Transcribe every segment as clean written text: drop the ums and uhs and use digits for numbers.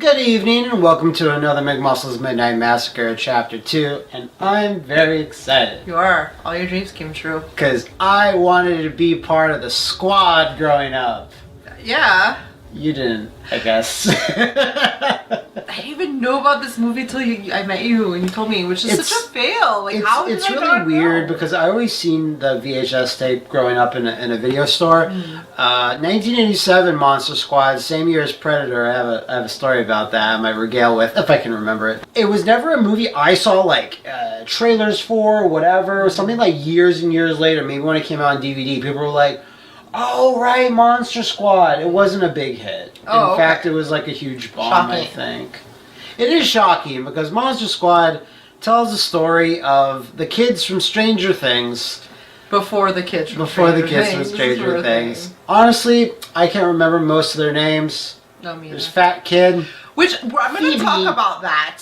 Good evening and welcome to another McMuscles Midnight Massacre Chapter 2, and I'm very excited. You are. All your dreams came true. Because I wanted to be part of the squad growing up. Yeah. You didn't, I guess. I didn't even know about this movie until I met you and you told me, which is such a fail. Like, how did it's I really not weird know? because I always seen the VHS tape growing up in a video store. 1987 Monster Squad, same year as Predator. I have a story about that I might regale with if I can remember it. It was never a movie I saw like trailers for or whatever. Something like years and years later, maybe when it came out on DVD, people were like, "Oh right, Monster Squad." It wasn't a big hit. In fact, it was like a huge bomb. Shocking. I think it is shocking because Monster Squad tells the story of the kids from Stranger Things. Before the kids from Stranger Things. Honestly, I can't remember most of their names. No, me There's Fat Kid. Which I'm going to talk about that.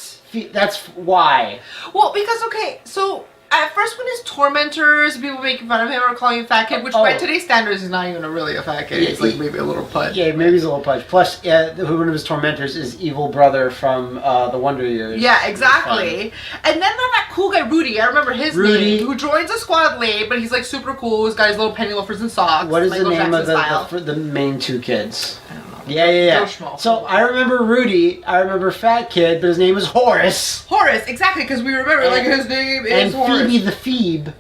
That's why. Well, because so at first when his tormentors, people making fun of him or calling him Fat Kid, which by today's standards is not even really a fat kid. He's like maybe a little pudge. Yeah, maybe he's a little pudge. Plus, one of his tormentors is evil brother from the Wonder Years. Yeah, exactly. And then that cool guy Rudy, I remember his name, who joins the squad late, but he's like super cool. He's got his little penny loafers and socks. What is Michael the name Jackson of the main two kids? I don't know. Yeah. So I remember Rudy, I remember Fat Kid, but his name is Horace. Horace, exactly, because we remember his name is Horace. And Phoebe the Phoebe,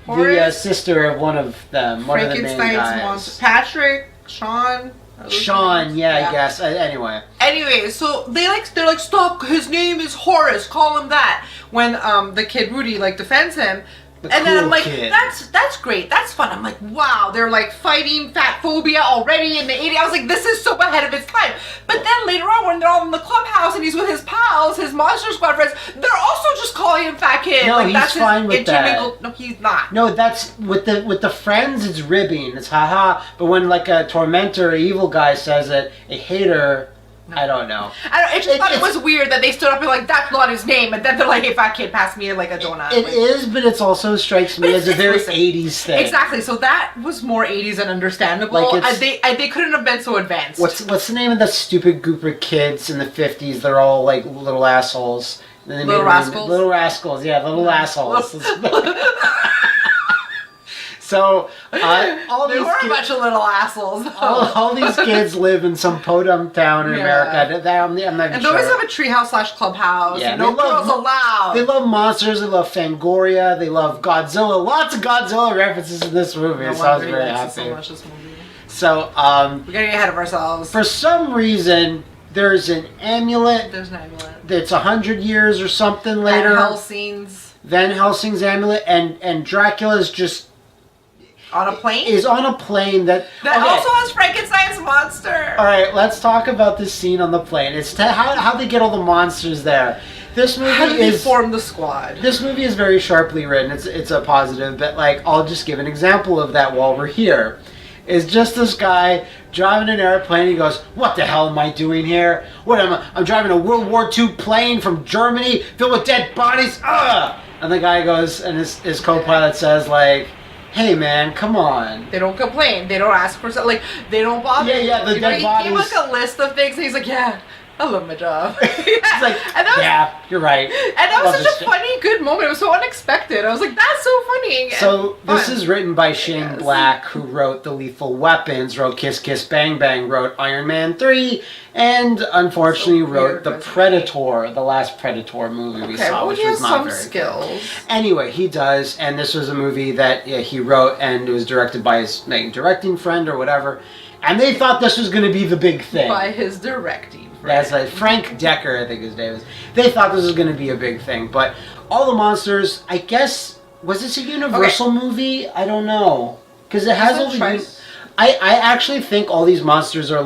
the sister of one of them, one of the main guys. Monster. Patrick, Sean, I guess. Anyway, so they're like, stop. His name is Horace. Call him that. When the kid Rudy defends him. Then I'm like, kid. that's great. That's fun. I'm like, wow, they're like fighting fat phobia already in the 80s. I was like, this is so ahead of its time. But then later on, when they're all in the clubhouse and he's with his pals, his Monster Squad friends, they're also just calling him Fat Kid. No, he's fine with that. No, he's not. No, that's with the friends. It's ribbing. It's haha. But when like a tormentor, or evil guy says it, a hater. No. I don't know. I just thought it was weird that they stood up and like, that's not his name, and then they're like, hey, Fat Kid, pass me like a donut. It is, but it also strikes me as a very 80s thing. Exactly, so that was more 80s and understandable. Like they couldn't have been so advanced. What's the name of the stupid group of kids in the 50s? They're all like little assholes. Little Rascals? Little Rascals, yeah, little assholes. So, all they were a bunch of little assholes. All these kids live in some podunk town in America. I'm not even and they always have a treehouse / clubhouse. Yeah, no girls allowed. They love monsters. They love Fangoria. They love Godzilla. Lots of Godzilla references in this movie. So I was very happy. So much this movie. So, we gotta get ahead of ourselves. For some reason, there's an amulet. There's an amulet. That's 100 years or something later. Van Helsing's amulet, and Dracula's just. On a plane? Is on a plane that also has Frankenstein's monster. All right, let's talk about this scene on the plane. It's how they get all the monsters there. This movie how do they form the squad? This movie is very sharply written. It's a positive, but I'll just give an example of that while we're here. Is just this guy driving an airplane. He goes, "What the hell am I doing here? What am I? I'm driving a World War II plane from Germany filled with dead bodies." Ugh! And the guy goes, and his co-pilot says "Hey man, come on." They don't complain. They don't ask for something. They don't bother. Yeah, the dead bodies. He gave a list of things, and he's like, "Yeah, I love my job." It's like, you're right. And that was such a funny, good moment. It was so unexpected. I was like, that's so funny. So this is written by Shane Black, who wrote The Lethal Weapons, wrote Kiss Kiss Bang Bang, wrote Iron Man 3, and unfortunately wrote The Predator, the last Predator movie we saw, which was not very skills. Good. Anyway, he does, and this was a movie that he wrote, and it was directed by his directing friend or whatever, and they thought this was going to be the big thing. By his directing friend. That's Frank Decker, I think his name is. They thought this was going to be a big thing, but all the monsters, I guess, was this a Universal movie? I don't know. Because it has all the... I actually think all these monsters are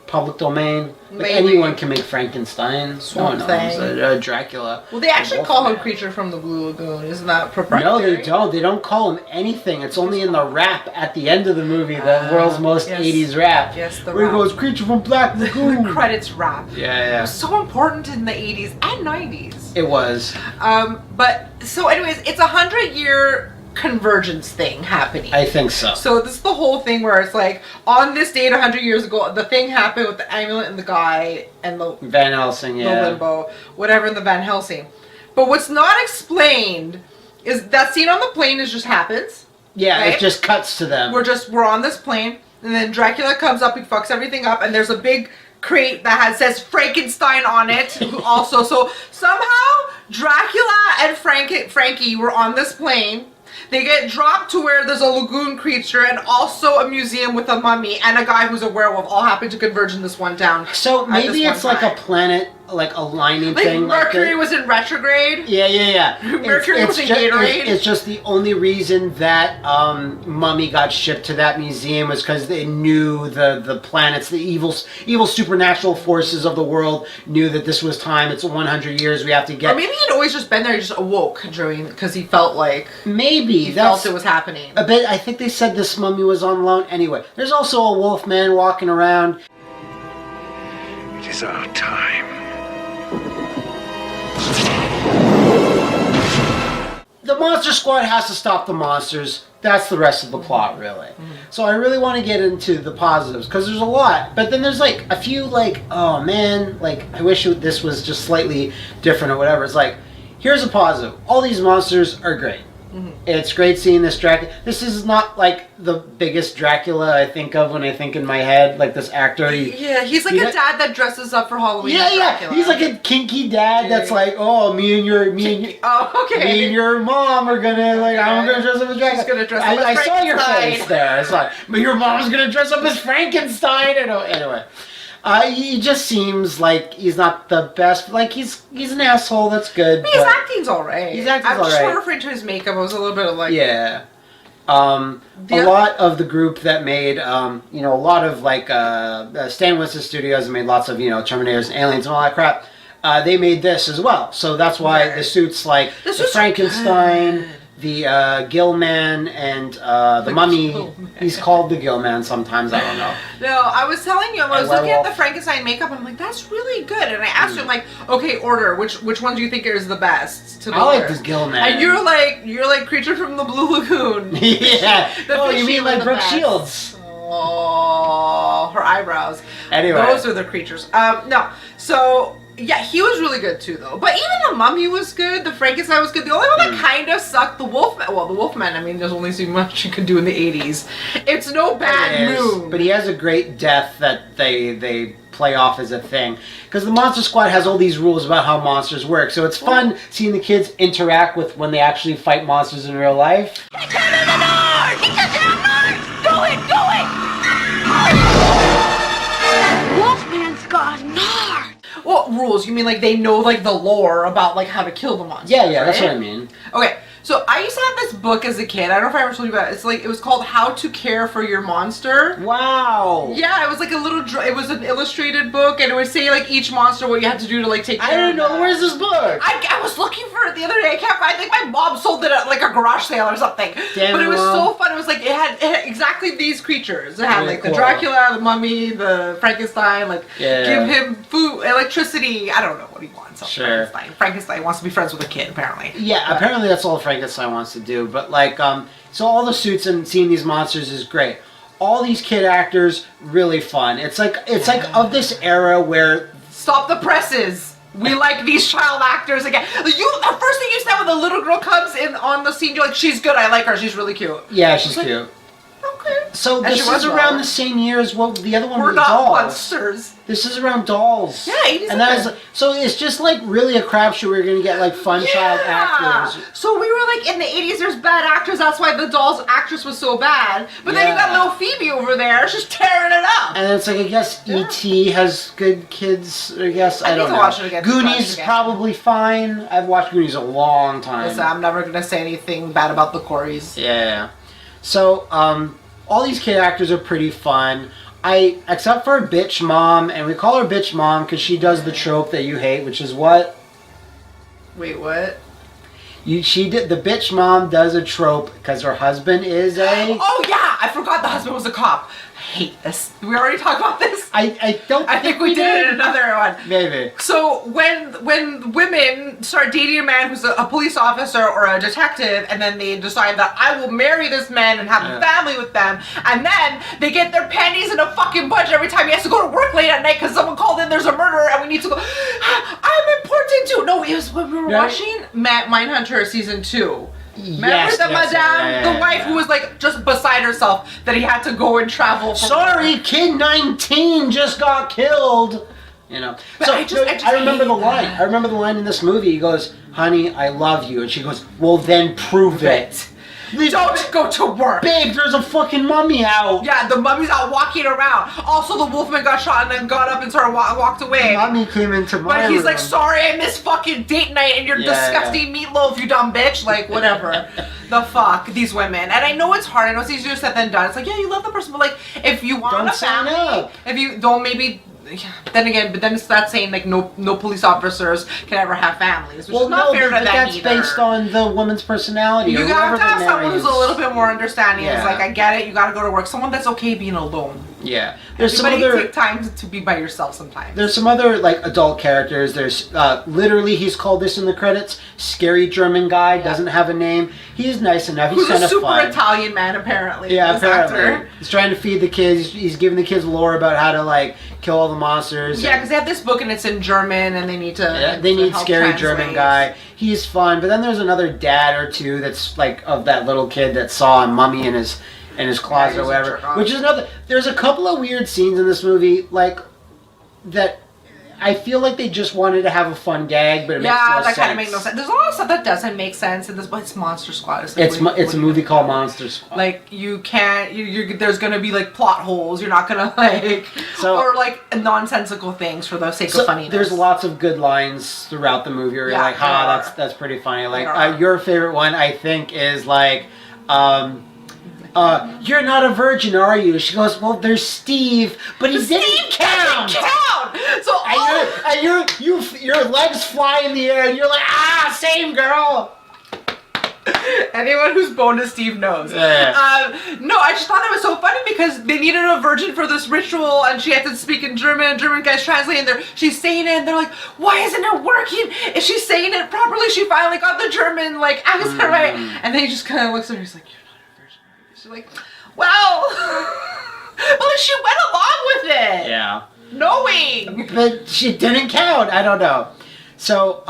public domain. Anyone can make Frankenstein. Swamp Thing. Dracula. Well, they actually call him Creature from the Blue Lagoon. Isn't that proprietary? No, they don't. They don't call him anything. It's only in the rap at the end of the movie, the world's most 80s rap. Yes, the where rap. He goes, Creature from Black Lagoon. The credits rap. Yeah. It was so important in the 80s and 90s. It was. But, so anyways, it's 100-year convergence thing happening. I think so. So this is the whole thing where it's like, on this date 100 years ago, the thing happened with the amulet and the guy and the Van Helsing, the yeah. limbo, whatever in the Van Helsing. But what's not explained is that scene on the plane just happens. Yeah, right? it just cuts to them. We're on this plane, and then Dracula comes up, he fucks everything up, and there's a big crate that says Frankenstein on it. Also, so somehow Dracula and Frankie were on this plane. They get dropped to where there's a lagoon creature and also a museum with a mummy and a guy who's a werewolf all happen to converge in this one town. So maybe it's like a planet, like aligning like thing. Mercury was in retrograde. Yeah. Mercury was in Gatorade. It's just the only reason that Mummy got shipped to that museum was because they knew the planets, the evil supernatural forces of the world knew that this was time. It's 100 years. We have to get. Or maybe he'd always just been there. He just awoke during because he felt like maybe he felt it was happening. A bit. I think they said this mummy was on loan. Anyway, there's also a wolf man walking around. It is our time. The Monster Squad has to stop the monsters. That's the rest of the plot, really. So I really want to get into the positives, because there's a lot. But then there's, like, a few, like, oh, man, like, I wish this was just slightly different or whatever. It's like, here's a positive. All these monsters are great. It's great seeing this Dracula. This is not, like, the biggest Dracula I think of when I think in my head, like, this actor. He's like a dad that dresses up for Halloween. Yeah. He's like a kinky dad that's like, oh, me and your me and your mom are gonna I'm gonna dress up as Dracula. She's gonna dress up as I saw your Frankenstein. face there. It's like, but your mom's gonna dress up as Frankenstein. Anyway. He just seems like he's not the best. Like he's an asshole. That's good. I mean, his acting's alright. I'm just more referring to his makeup. I was a little bit of like a lot of the group that made a lot of like Stan Winston Studios made lots of Terminators and Aliens and all that crap. They made this as well. So that's why the suits like the Frankenstein, the Gill Man, and the Mummy. He's called the Gill Man sometimes. I don't know. No, I was telling you, I was looking at the Frankenstein makeup. I'm like, that's really good. And I asked him, like, okay, order. Which one do you think is the best? I like this Gill Man. And you're like Creature from the Blue Lagoon. Yeah. Oh, you mean like Brooke Shields? Oh, her eyebrows. Anyway, those are the creatures. No, so. Yeah, he was really good too, though. But even the Mummy was good. The Frankenstein was good. The only one that kind of sucked, the Wolfman. Well, the Wolfman. I mean, there's only so much you could do in the '80s. It's no bad moon. But he has a great death that they play off as a thing. Because the Monster Squad has all these rules about how monsters work. So it's fun seeing the kids interact with when they actually fight monsters in real life. He took it in the north! He took it in the north! Do it! Wolfman's got north! What rules? You mean like they know like the lore about like how to kill the monsters? Yeah, right? that's what I mean. Okay, so I used to have this book as a kid. I don't know if I ever told you about it. It was called How to Care for Your Monster. Wow. Yeah, it was like it was an illustrated book, and it would say like each monster what you have to do to like take care of I don't know. Where's this book? I was looking for it the other day. I can't find. I think my mom sold it at like a garage sale or something. Damn, but it was Mom. so fun. It was like it had exactly these creatures. It had Really like cool. the Dracula, the Mummy, the Frankenstein. Like give him food, electricity. I don't know what he wants. Sure. Frankenstein wants to be friends with a kid apparently. Yeah, apparently that's all Frankenstein wants to do. But like, so all the suits and seeing these monsters is great. All these kid actors, really fun. It's like of this era where Stop the presses. We like these child actors again. The first thing you said when the little girl comes in on the scene, you're like, she's good. I like her. She's really cute. yeah, she's cute. Okay. So And this she was is around well. the same year as what the other one We're was not Dolls. monsters. This is around Dolls. Yeah, 80s and that is so it's just like really a crapshoot. We're gonna get like fun child actors. So we were like in the 80s. There's bad actors. That's why the Dolls actress was so bad. But then you got little Phoebe over there. She's tearing it up. And it's like I guess E.T. has good kids. I guess I don't need to know. watch it again. Goonies is probably fine. I've watched Goonies a long time. Listen, I'm never gonna say anything bad about the Coreys. Yeah. So, all these kid actors are pretty fun. Except for Bitch Mom, and we call her Bitch Mom because she does the trope that you hate, which is what? Wait, what? The Bitch Mom does a trope because her husband is a... Oh yeah, I forgot the husband was a cop. I hate this. We already talked about this. I don't. I think we did it in another one. Maybe. So when women start dating a man who's a police officer or a detective, and then they decide that I will marry this man and have a family with them, and then they get their panties in a fucking bunch every time he has to go to work late at night because someone called in there's a murder and we need to go. I'm important too. No, it was when we were watching Mindhunter season 2. Remember the madame, the wife who was like just beside herself that he had to go and travel. Sorry, kid 19 just got killed. You know. But So I remember the line. I remember the line in this movie. He goes, "Honey, I love you," and she goes, "Well, then prove it." Don't go to work. Babe, there's a fucking mummy out. Yeah, the mummy's out walking around. Also, the wolfman got shot and then got up and started walked away. Mummy came into my But he's room. like, sorry, I missed fucking date night and your disgusting meatloaf, you dumb bitch. Like, whatever. The fuck, these women. And I know it's hard. I know it's easier said than done. It's like, yeah, you love the person, but like, if you want Don't a sign family, up. if you don't maybe... Then again, but then it's not saying like no police officers can ever have families, which is not fair to them that's either. based on the woman's personality. You or have to have whoever someone who's a little bit more understanding. Yeah. It's like, I get it, you gotta go to work. Someone that's okay being alone. Yeah. There's some Everybody other... take time to be by yourself sometimes. There's some other like adult characters. There's literally, he's called this in the credits, scary German guy, doesn't have a name. He's nice enough. He's Who's kind a of super fun. Italian man apparently. Yeah, this apparently. actor. He's trying to feed the kids. He's giving the kids lore about how to like kill all the monsters. Yeah, because they have this book and it's in German and they need to. They need help scary translate. German guy. He's fun, but then there's another dad or two that's like of that little kid that saw a mummy in his closet or whatever. Which is another. There's a couple of weird scenes in this movie, like that. I feel like they just wanted to have a fun gag, but it makes no sense. Yeah, that kind of makes no sense. There's a lot of stuff that doesn't make sense in this, but it's Monster Squad. It's a movie called Monster Squad. Like you can't. There's gonna be like plot holes. You're not gonna like or like nonsensical things for the sake of funniness. There's lots of good lines throughout the movie where you're like, that's pretty funny. Like your favorite one, I think, is like, you're not a virgin, are you? She goes, well, there's Steve, but he didn't count. So and your legs fly in the air, and you're like, same girl. Anyone who's bonus Steve knows. Yeah. No, I just thought it was so funny because they needed a virgin for this ritual and she had to speak in German and German guys translating there. She's saying it and they're like, why isn't it working? If she's saying it properly, she finally got the German like accent right. And then he just kind of looks at her, he's like, you're not a virgin. She's like, well, well, she went along with it. Yeah. Knowing. But she didn't count. I don't know. So,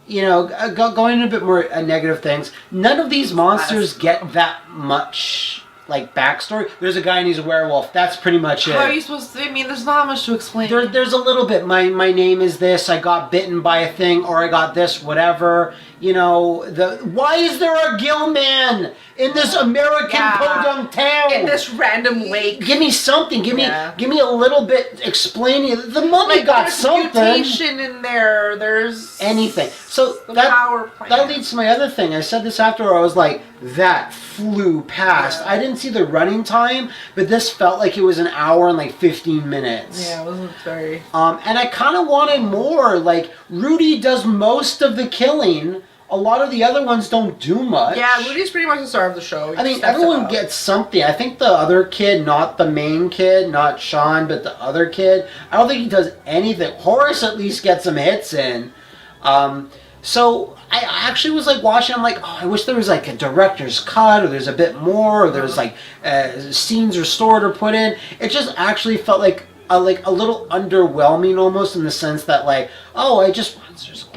going into a bit more negative things, none of these monsters get that much, like, backstory. There's a guy and he's a werewolf. That's pretty much it. How are you supposed to, I mean, there's not much to explain. There's a little bit. My name is this, I got bitten by a thing, or I got this, whatever. Why is there a gill man in this American podunk town? In this random lake. Give me something. Give me a little bit explaining. The mummy got something. Mutation in there. There's anything. So that leads to my other thing. I said this after. I was like, that flew past. I didn't see the running time, but this felt like it was an hour and like 15 minutes. Yeah, it wasn't very. And I kind of wanted more. Like Rudy does most of the killing. A lot of the other ones don't do much. Yeah, Rudy's pretty much the star of the show. I mean, everyone gets something. I think the other kid, not the main kid, not Sean, but the other kid, I don't think he does anything. Horace at least gets some hits in. So I actually was like watching, I'm like, I wish there was like a director's cut, or there's a bit more, or there's like scenes restored or put in. It just actually felt like a little underwhelming almost, in the sense that like,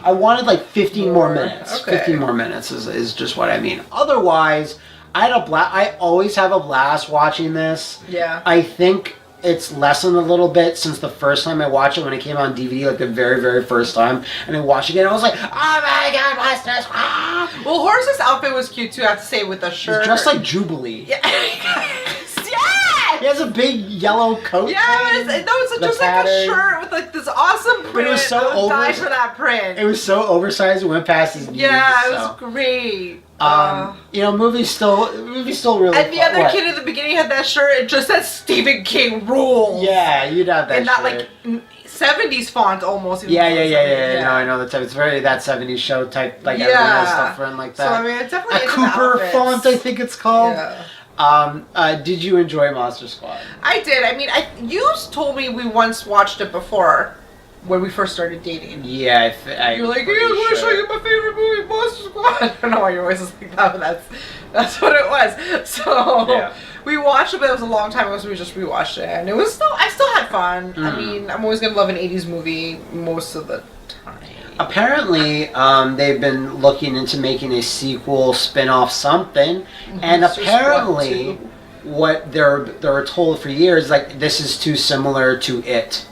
I wanted like 15 more minutes. Okay. 15 more minutes is just what I mean. Otherwise, I had a blast. I always have a blast watching this. Yeah. I think it's lessened a little bit since the first time I watched it, when it came on DVD, like the very, very first time. And I watched it again, I was like, oh my god, what's this? Ah! Well, Horace's outfit was cute too, I have to say, with the shirt. It's just like Jubilee. Yeah. He has a big yellow coat. Yeah, it's just like a shirt with like this awesome print. But it was so die for that print. It was so oversized, it went past his knees. Yeah, it was great. Movie's still really And the other kid at the beginning had that shirt, it just said Stephen King rules. Yeah, you'd have that and shirt. And that like 70s font almost. Yeah. No, I know the type. It's very that 70s show type, like everyone has stuff for him like that. So I mean, it's definitely a Cooper font, I think it's called. Yeah. Did you enjoy Monster Squad? I did. I mean, you told me we once watched it before when we first started dating. Yeah, You're like, yeah, I want to show you my favorite movie, Monster Squad. I don't know why your voice is like that, but that's what it was. So Yeah. we watched it, but it was a long time ago, so we just rewatched it, and I still had fun. I mean, I'm always gonna love an '80s movie most of the time. Apparently, they've been looking into making a sequel, spin-off, something, and Monster Squad apparently, 2. what they're told for years, like, this is too similar to It.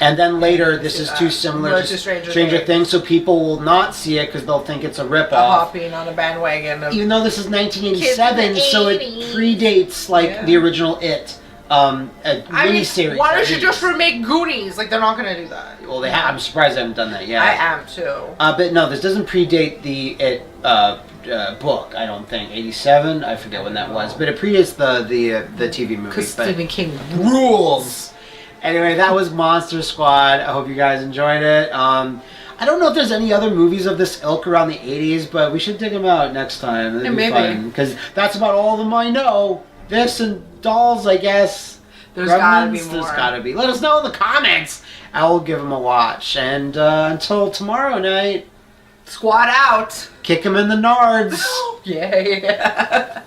And then later, this is too similar to Stranger Things, so people will not see it because they'll think it's a ripoff. Hopping on a bandwagon. Even though this is 1987, Kids so in it the 80s. predates, like, the original It. A miniseries. Why don't you just remake Goonies? Like, they're not gonna do that. Well, they have. I'm surprised they haven't done that yet. I am too. But no, this doesn't predate the It book. I don't think 87. I forget when that was, but it predates the TV movie. Because But Stephen King rules. Anyway, that was Monster Squad. I hope you guys enjoyed it. I don't know if there's any other movies of this ilk around the 80s, but we should dig them out next time. That'd be fun, because that's about all of them I know. This and Dolls, I guess. There's gotta be Gremlins, more. There's gotta be. Let us know in the comments. I will give them a watch. And until tomorrow night, Squad out. kick them in the nards. Yay.